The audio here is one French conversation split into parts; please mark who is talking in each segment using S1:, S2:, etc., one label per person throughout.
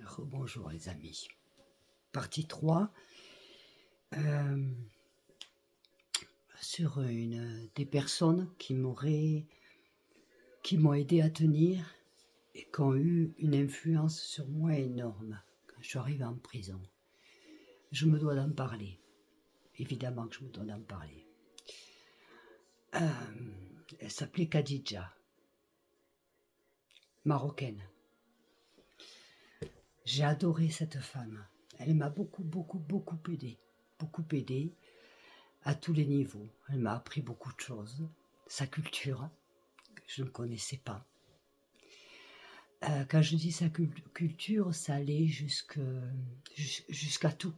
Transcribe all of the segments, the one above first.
S1: Rebonjour les amis. Partie 3 sur des personnes qui m'ont aidé à tenir et qui ont eu une influence sur moi énorme quand je suis arrivée en prison. Je me dois d'en parler. Évidemment que je me dois d'en parler. Elle s'appelait Khadija, marocaine. J'ai adoré cette femme. Elle m'a beaucoup aidé à tous les niveaux. Elle m'a appris beaucoup de choses. Sa culture, que je ne connaissais pas. Quand je dis sa culture, ça allait jusqu'à tout.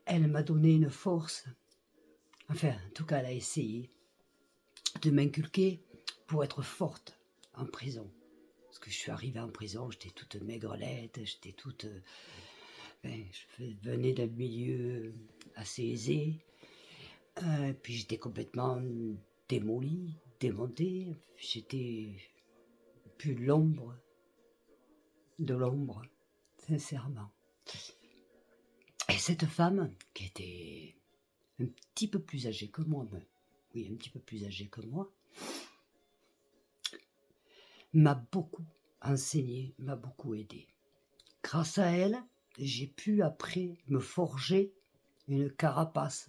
S1: Elle m'a donné une force. Enfin, en tout cas, elle a essayé de m'inculquer pour être forte en prison. Parce que je suis arrivée en prison, j'étais toute maigrelette, j'étais toute... je venais d'un milieu assez aisé. Puis j'étais complètement démolie, démontée. J'étais plus l'ombre de l'ombre, sincèrement. Et cette femme, qui était un petit peu plus âgée que moi, un petit peu plus âgée que moi, m'a beaucoup enseigné, m'a beaucoup aidé. Grâce à elle, j'ai pu après me forger une carapace,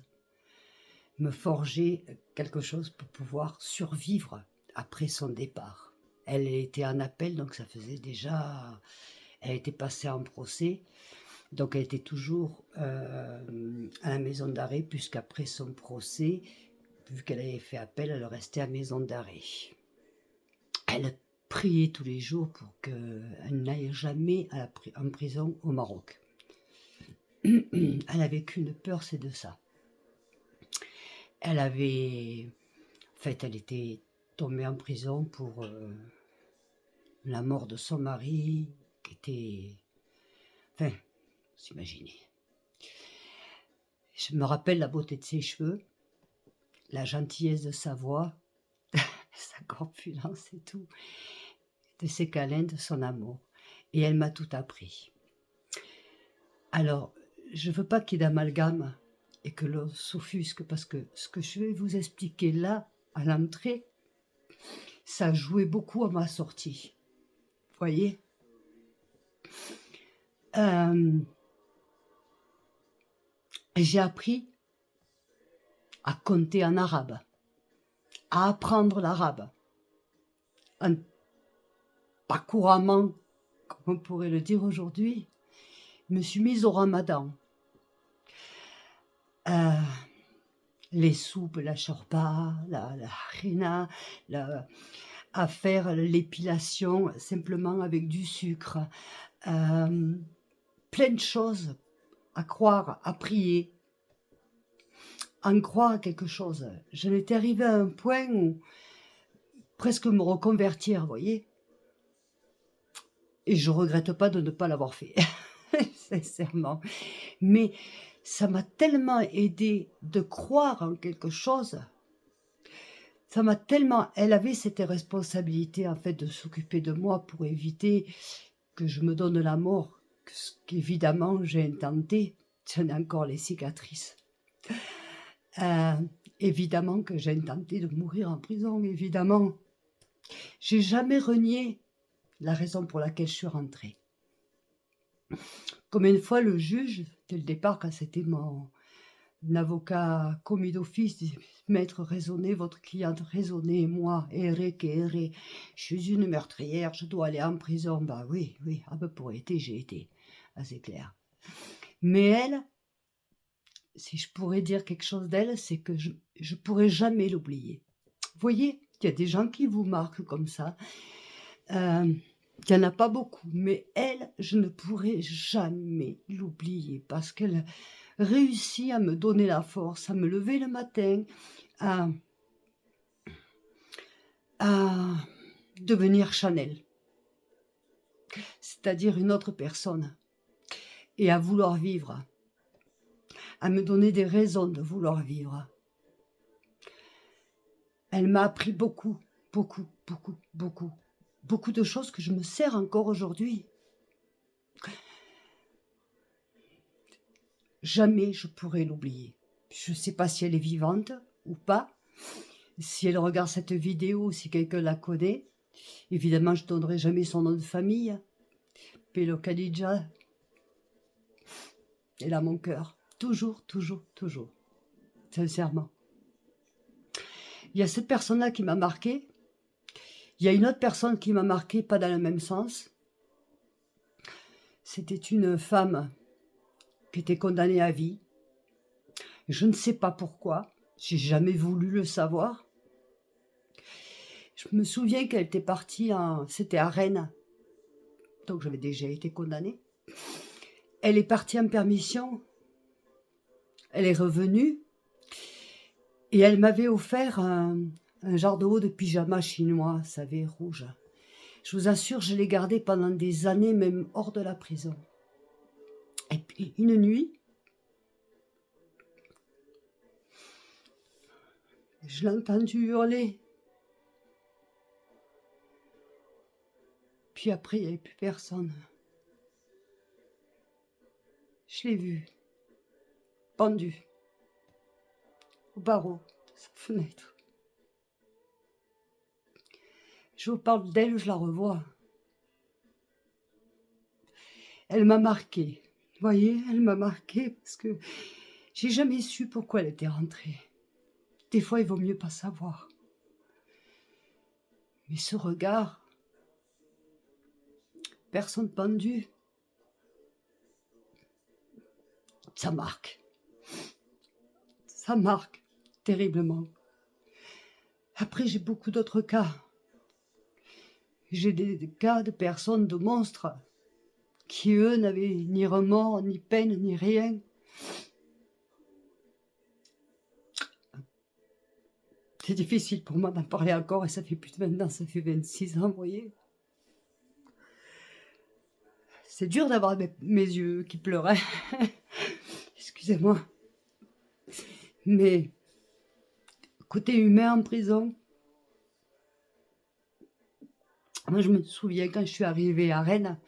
S1: me forger quelque chose pour pouvoir survivre après son départ. Elle était en appel, donc ça faisait déjà... Elle était passée en procès, donc elle était toujours à la maison d'arrêt, puisqu'après son procès, vu qu'elle avait fait appel, elle restait à la maison d'arrêt. Elle priait tous les jours pour qu'elle n'aille jamais en prison au Maroc. Elle avait qu'une peur, c'est de ça. Elle était tombée en prison pour la mort de son mari, qui était... Enfin, vous imaginez. Je me rappelle la beauté de ses cheveux, la gentillesse de sa voix, sa corpulence et tout, de ses câlins, de son amour. Et elle m'a tout appris. Alors, je ne veux pas qu'il y ait d'amalgame et que l'on s'offusque, parce que ce que je vais vous expliquer là, à l'entrée, ça jouait beaucoup à ma sortie. Vous voyez ? J'ai appris à compter en arabe, à apprendre l'arabe, pas couramment, comme on pourrait le dire aujourd'hui. Je me suis mise au ramadan. Les soupes, la shorba, la harina, à faire l'épilation simplement avec du sucre. Plein de choses à croire, à prier, à en croire à quelque chose. J'en étais arrivée à un point où presque me reconvertir, vous voyez. Et je regrette pas de ne pas l'avoir fait, sincèrement. Mais ça m'a tellement aidé de croire en quelque chose. Ça m'a tellement... Elle avait cette responsabilité, en fait, de s'occuper de moi pour éviter que je me donne la mort. Ce qu'évidemment, j'ai intenté. J'en ai encore les cicatrices. Évidemment que j'ai intenté de mourir en prison, évidemment. J'ai jamais renié la raison pour laquelle je suis rentrée. Combien de fois le juge, dès le départ, quand c'était mon avocat commis d'office, dit « Maître, raisonnez, votre cliente, raisonnez, moi, errez, je suis une meurtrière, je dois aller en prison. » Bah oui, pour été, j'ai été, c'est clair. Mais elle, si je pourrais dire quelque chose d'elle, c'est que je pourrais jamais l'oublier. Vous voyez, il y a des gens qui vous marquent comme ça. Il n'y en a pas beaucoup, mais elle, je ne pourrai jamais l'oublier parce qu'elle réussit à me donner la force, à me lever le matin, à devenir Chanel, c'est-à-dire une autre personne, et à vouloir vivre, à me donner des raisons de vouloir vivre. Elle m'a appris beaucoup de choses que je me sers encore aujourd'hui. Jamais je pourrai l'oublier. Je ne sais pas si elle est vivante ou pas, si elle regarde cette vidéo, si quelqu'un la connaît. Évidemment, je ne donnerai jamais son nom de famille. Pelo Khadija, elle a mon cœur. Toujours, toujours, toujours. Sincèrement. Il y a cette personne-là qui m'a marqué. Il y a une autre personne qui m'a marqué, pas dans le même sens. C'était une femme qui était condamnée à vie. Je ne sais pas pourquoi. J'ai jamais voulu le savoir. Je me souviens qu'elle était partie, c'était à Rennes. Donc j'avais déjà été condamnée. Elle est partie en permission. Elle est revenue. Et elle m'avait offert un genre de haut de pyjama chinois, vous savez, rouge. Je vous assure, je l'ai gardé pendant des années, même hors de la prison. Et puis, une nuit, je l'ai entendu hurler. Puis après, il n'y avait plus personne. Je l'ai vu, pendu, au barreau de sa fenêtre. Je vous parle d'elle, je la revois. Elle m'a marquée. Vous voyez, elle m'a marquée parce que j'ai jamais su pourquoi elle était rentrée. Des fois, il vaut mieux pas savoir. Mais ce regard, personne pendue, ça marque. Ça marque terriblement. Après, j'ai beaucoup d'autres cas. J'ai des cas de personnes, de monstres, qui, eux, n'avaient ni remords, ni peine, ni rien. C'est difficile pour moi d'en parler encore, et ça fait plus de 20 ans, ça fait 26 ans, vous voyez. C'est dur d'avoir mes yeux qui pleuraient. Excusez-moi. Mais côté humain en prison, moi je me souviens quand je suis arrivée à Rennes,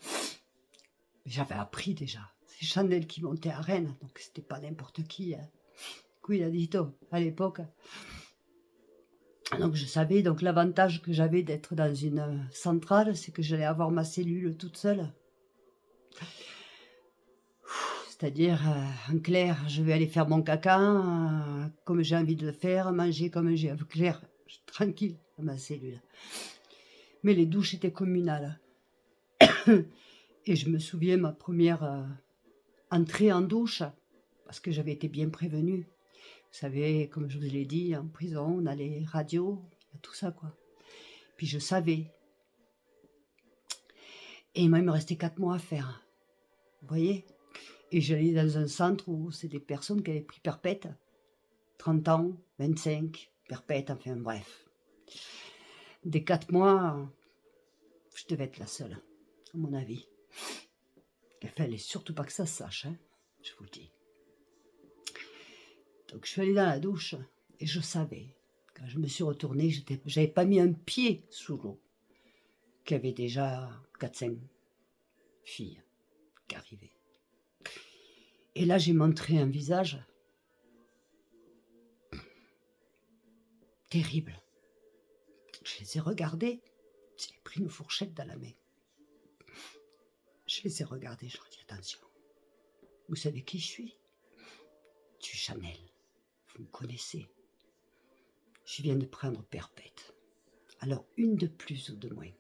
S1: j'avais appris déjà. C'est Chanel qui montait à Rennes, donc c'était pas n'importe qui. Cuidadito à l'époque. Donc je savais, donc l'avantage que j'avais d'être dans une centrale, c'est que j'allais avoir ma cellule toute seule. C'est-à-dire, en clair, je vais aller faire mon caca comme j'ai envie de le faire, manger comme j'ai envie, clair, tranquille dans ma cellule. Mais les douches étaient communales. Et je me souviens ma première entrée en douche, parce que j'avais été bien prévenue. Vous savez, comme je vous l'ai dit, en prison, on a les radios, tout ça, quoi. Puis je savais. Et moi, il me restait 4 mois à faire. Vous voyez? Et j'allais dans un centre où c'est des personnes qui avaient pris perpète. 30 ans, 25, perpète, enfin bref. Des 4 mois, je devais être la seule, à mon avis. Il fallait surtout pas que ça se sache, hein, je vous le dis. Donc je suis allée dans la douche et je savais, quand je me suis retournée, j'avais pas mis un pied sous l'eau, qu'il y avait déjà 4-5 filles qui arrivaient. Et là, j'ai montré un visage terrible. Je les ai regardés, j'ai pris une fourchette dans la main. Je les ai regardés, je leur ai dit attention. Vous savez qui je suis? Je suis Chanel. Vous me connaissez. Je viens de prendre perpète. Alors, une de plus ou de moins.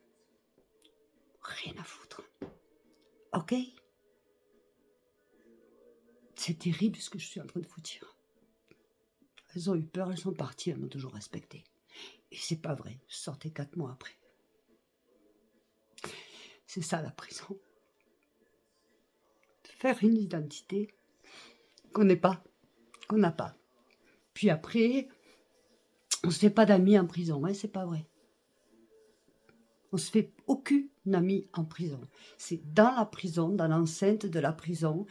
S1: Rien à foutre. Ok? C'est terrible ce que je suis en train de vous dire. Elles ont eu peur, elles sont parties, elles m'ont toujours respecté. Et c'est pas vrai, je sortais 4 mois après. C'est ça la prison. Faire une identité qu'on n'est pas, qu'on n'a pas. Puis après, on se fait pas d'amis en prison, hein, c'est pas vrai. On se fait aucune amie en prison. C'est dans la prison, dans l'enceinte de la prison.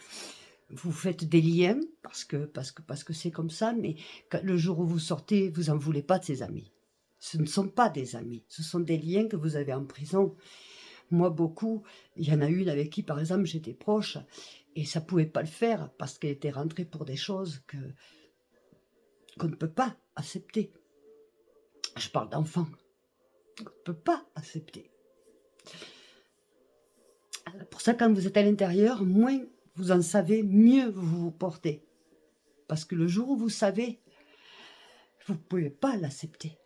S1: Vous faites des liens parce que c'est comme ça, mais le jour où vous sortez, vous en voulez pas de ces amis. Ce ne sont pas des amis, ce sont des liens que vous avez en prison. Moi, beaucoup, il y en a une avec qui, par exemple, j'étais proche, et ça pouvait pas le faire parce qu'elle était rentrée pour des choses qu'on ne peut pas accepter. Je parle d'enfants, qu'on ne peut pas accepter. Pour ça, quand vous êtes à l'intérieur, moins vous en savez, mieux vous vous portez. Parce que le jour où vous savez, vous ne pouvez pas l'accepter.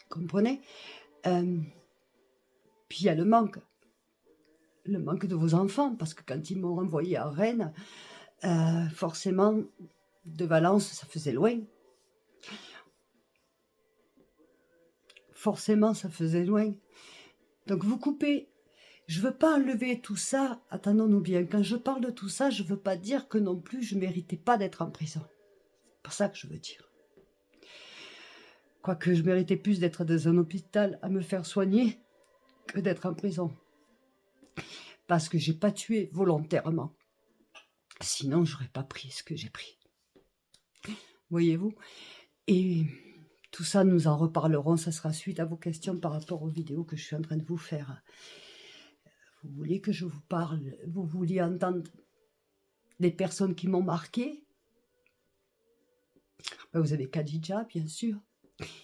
S1: Comprenez? Puis il y a le manque de vos enfants, parce que quand ils m'ont renvoyé à Rennes, forcément, de Valence, ça faisait loin. Forcément, ça faisait loin. Donc vous coupez. Je veux pas enlever tout ça, attendons-nous bien, quand je parle de tout ça, je veux pas dire que non plus je méritais pas d'être en prison. C'est pas ça que je veux dire. Quoique je méritais plus d'être dans un hôpital à me faire soigner que d'être en prison. Parce que j'ai pas tué volontairement. Sinon, j'aurais pas pris ce que j'ai pris. Voyez-vous? Et tout ça, nous en reparlerons, ça sera suite à vos questions par rapport aux vidéos que je suis en train de vous faire. Vous voulez que je vous parle, vous vouliez entendre des personnes qui m'ont marqué? Ben, vous avez Khadija, bien sûr.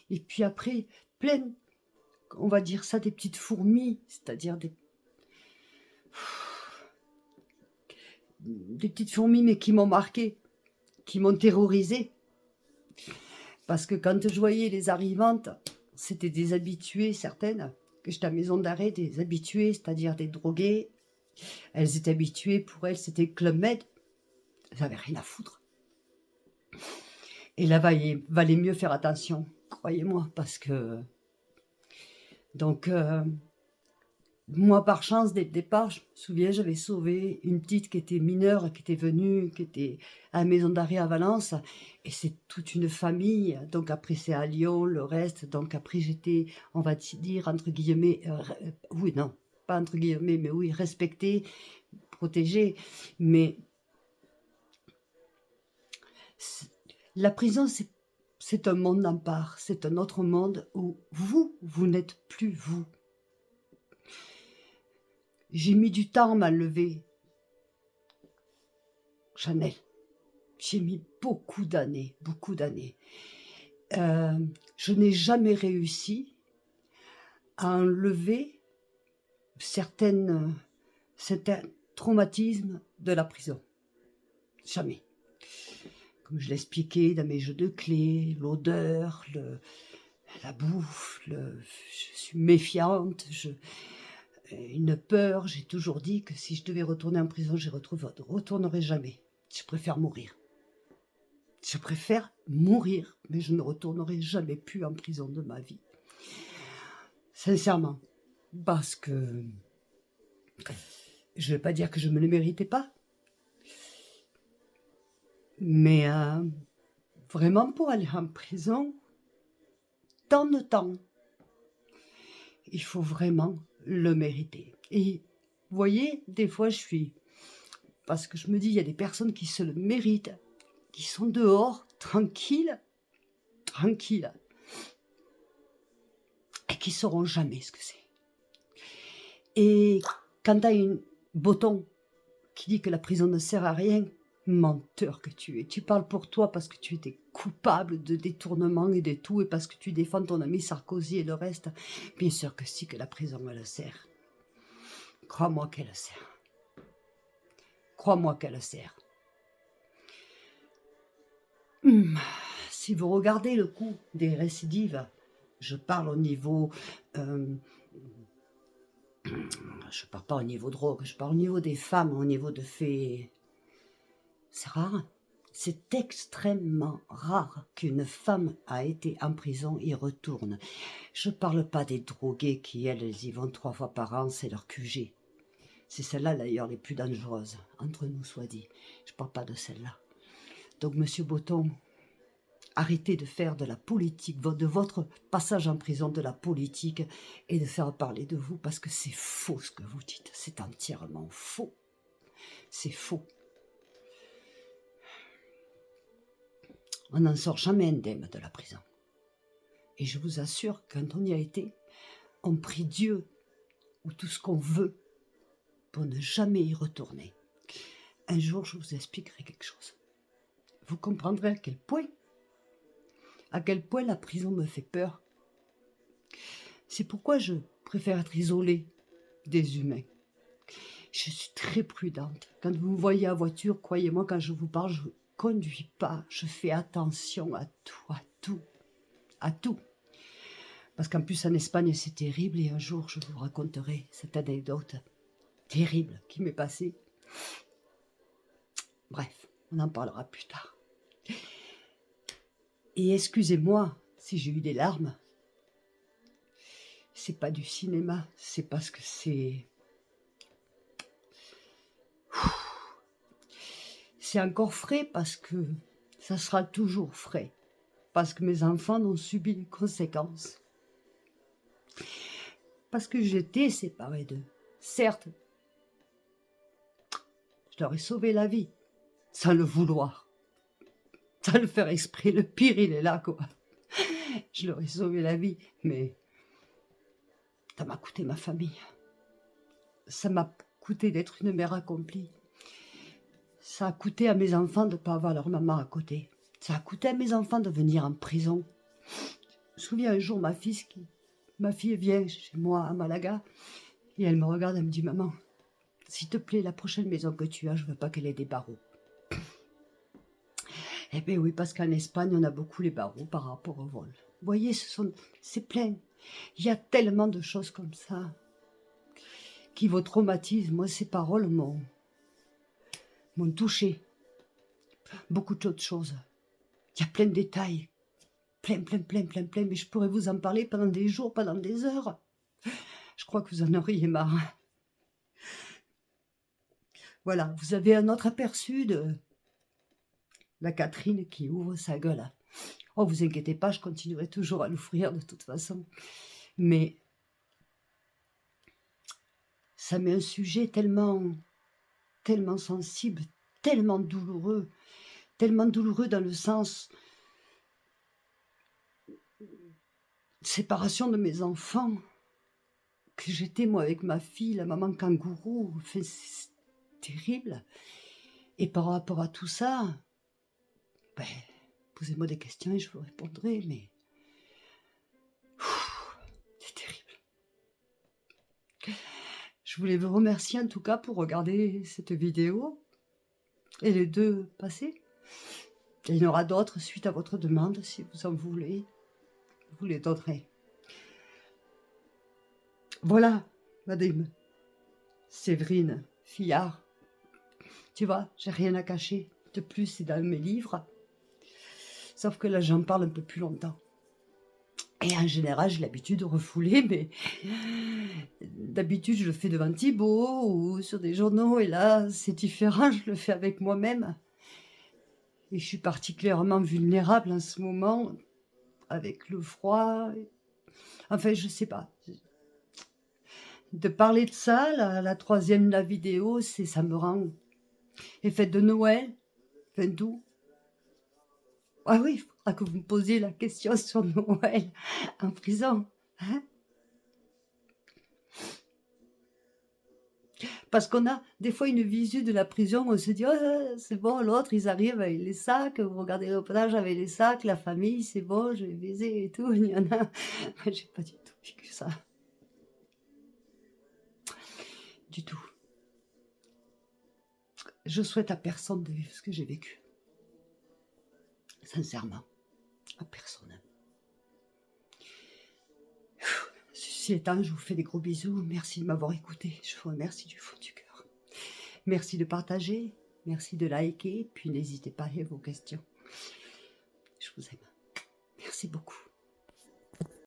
S1: Et puis après, plein, on va dire ça, des petites fourmis, c'est-à-dire des petites fourmis, mais qui m'ont marqué, qui m'ont terrorisé. Parce que quand je voyais les arrivantes, c'était des habituées, certaines, que j'étais à maison d'arrêt, des habituées, c'est-à-dire des droguées. Elles étaient habituées, pour elles, c'était Club Med. Elles n'avaient rien à foutre. Et là-bas, il valait mieux faire attention, croyez-moi, parce que... Donc, moi, par chance, dès le départ, je me souviens, j'avais sauvé une petite qui était mineure, qui était venue, qui était à la maison d'arrêt à Valence, et c'est toute une famille. Donc après, c'est à Lyon, le reste. Donc après, j'étais, on va dire, entre guillemets, oui, non, pas entre guillemets, mais oui, respectée, protégée. Mais la prison, c'est un monde à part, c'est un autre monde où vous n'êtes plus vous. J'ai mis du temps à m'enlever, Chanel. J'ai mis beaucoup d'années, beaucoup d'années. Je n'ai jamais réussi à enlever certains traumatismes de la prison. Jamais. Comme je l'expliquais dans mes jeux de clés, l'odeur, la bouffe, je suis méfiante, une peur. J'ai toujours dit que si je devais retourner en prison, je ne retournerai jamais. Je préfère mourir. Je préfère mourir, mais je ne retournerai jamais plus en prison de ma vie. Sincèrement. Parce que je ne vais pas dire que je ne me le méritais pas. Mais vraiment, pour aller en prison, tant de temps, il faut vraiment le mériter. Et vous voyez, des fois, je suis... Parce que je me dis, il y a des personnes qui se le méritent, qui sont dehors, tranquilles, et qui ne sauront jamais ce que c'est. Et quand tu as une bouton qui dit que la prison ne sert à rien, menteur que tu es. Tu parles pour toi parce que tu étais coupable de détournement et de tout, et parce que tu défends ton ami Sarkozy et le reste. Bien sûr que si, que la prison, elle sert. Crois-moi qu'elle sert. Crois-moi qu'elle sert. Si vous regardez le coût des récidives, je parle au niveau... je parle pas au niveau drogue, je parle au niveau des femmes, au niveau de faits... C'est rare. C'est extrêmement rare qu'une femme a été en prison et retourne. Je parle pas des drogués qui, elles y vont 3 fois par an, c'est leur QG. C'est celles-là, d'ailleurs, les plus dangereuses, entre nous soit dit. Je parle pas de celles-là. Donc, Monsieur Botton, arrêtez de faire de la politique, de votre passage en prison, de la politique, et de faire parler de vous, parce que c'est faux ce que vous dites. C'est entièrement faux. C'est faux. On n'en sort jamais indemne de la prison. Et je vous assure, quand on y a été, on prie Dieu ou tout ce qu'on veut pour ne jamais y retourner. Un jour, je vous expliquerai quelque chose. Vous comprendrez à quel point la prison me fait peur. C'est pourquoi je préfère être isolée des humains. Je suis très prudente. Quand vous me voyez en voiture, croyez-moi, quand je vous parle, je ne conduis pas. Je fais attention à tout. Parce qu'en plus, en Espagne, c'est terrible. Et un jour, je vous raconterai cette anecdote terrible qui m'est passée. Bref, on en parlera plus tard. Et excusez-moi si j'ai eu des larmes. C'est pas du cinéma, c'est parce que c'est encore frais, parce que ça sera toujours frais. Parce que mes enfants ont subi les conséquences. Parce que j'étais séparée d'eux. Certes, je leur ai sauvé la vie, sans le vouloir, sans le faire exprès. Le pire, il est là, quoi. Je leur ai sauvé la vie, mais ça m'a coûté ma famille. Ça m'a coûté d'être une mère accomplie. Ça a coûté à mes enfants de ne pas avoir leur maman à côté. Ça a coûté à mes enfants de venir en prison. Je me souviens un jour, ma fille vient chez moi à Malaga, et elle me regarde, elle me dit « Maman, s'il te plaît, la prochaine maison que tu as, je ne veux pas qu'elle ait des barreaux. » Eh bien oui, parce qu'en Espagne, on a beaucoup les barreaux par rapport au vol. Vous voyez, c'est plein. Il y a tellement de choses comme ça qui vous traumatisent. Moi, ces paroles m'ont touché. Beaucoup d'autres choses. Il y a plein de détails. Plein, mais je pourrais vous en parler pendant des jours, pendant des heures. Je crois que vous en auriez marre. Voilà, vous avez un autre aperçu de la Catherine qui ouvre sa gueule. Oh, vous inquiétez pas, je continuerai toujours à l'ouvrir de toute façon. Mais ça met un sujet tellement sensible, tellement douloureux dans le sens séparation de mes enfants, que j'étais moi avec ma fille, la maman kangourou, enfin, c'est terrible. Et par rapport à tout ça, ben, posez-moi des questions et je vous répondrai, mais c'est terrible. Je voulais vous remercier en tout cas pour regarder cette vidéo et les deux passées. Et il y en aura d'autres suite à votre demande, si vous en voulez, vous les donnerez. Voilà, madame Séverine Fillard. Tu vois, j'ai rien à cacher. De plus, c'est dans mes livres. Sauf que là, j'en parle un peu plus longtemps. Et en général, j'ai l'habitude de refouler, mais d'habitude, je le fais devant Thibaut ou sur des journaux. Et là, c'est différent, je le fais avec moi-même. Et je suis particulièrement vulnérable en ce moment, avec le froid. Enfin, je sais pas. De parler de ça, la troisième de la vidéo, ça me rend... Et fête de Noël, fin d'août. Ah oui, il faudra que vous me posiez la question sur Noël en prison. Hein? Parce qu'on a des fois une visu de la prison, on se dit oh, c'est bon, l'autre, ils arrivent avec les sacs, vous regardez le reportage avec les sacs, la famille, c'est bon, je vais baiser et tout. Il y en a. Moi, j'ai pas du tout vécu ça. Du tout. Je souhaite à personne de vivre ce que j'ai vécu. Sincèrement, à personne. Ceci étant, je vous fais des gros bisous. Merci de m'avoir écouté. Je vous remercie du fond du cœur. Merci de partager. Merci de liker. Puis n'hésitez pas à vos questions. Je vous aime. Merci beaucoup.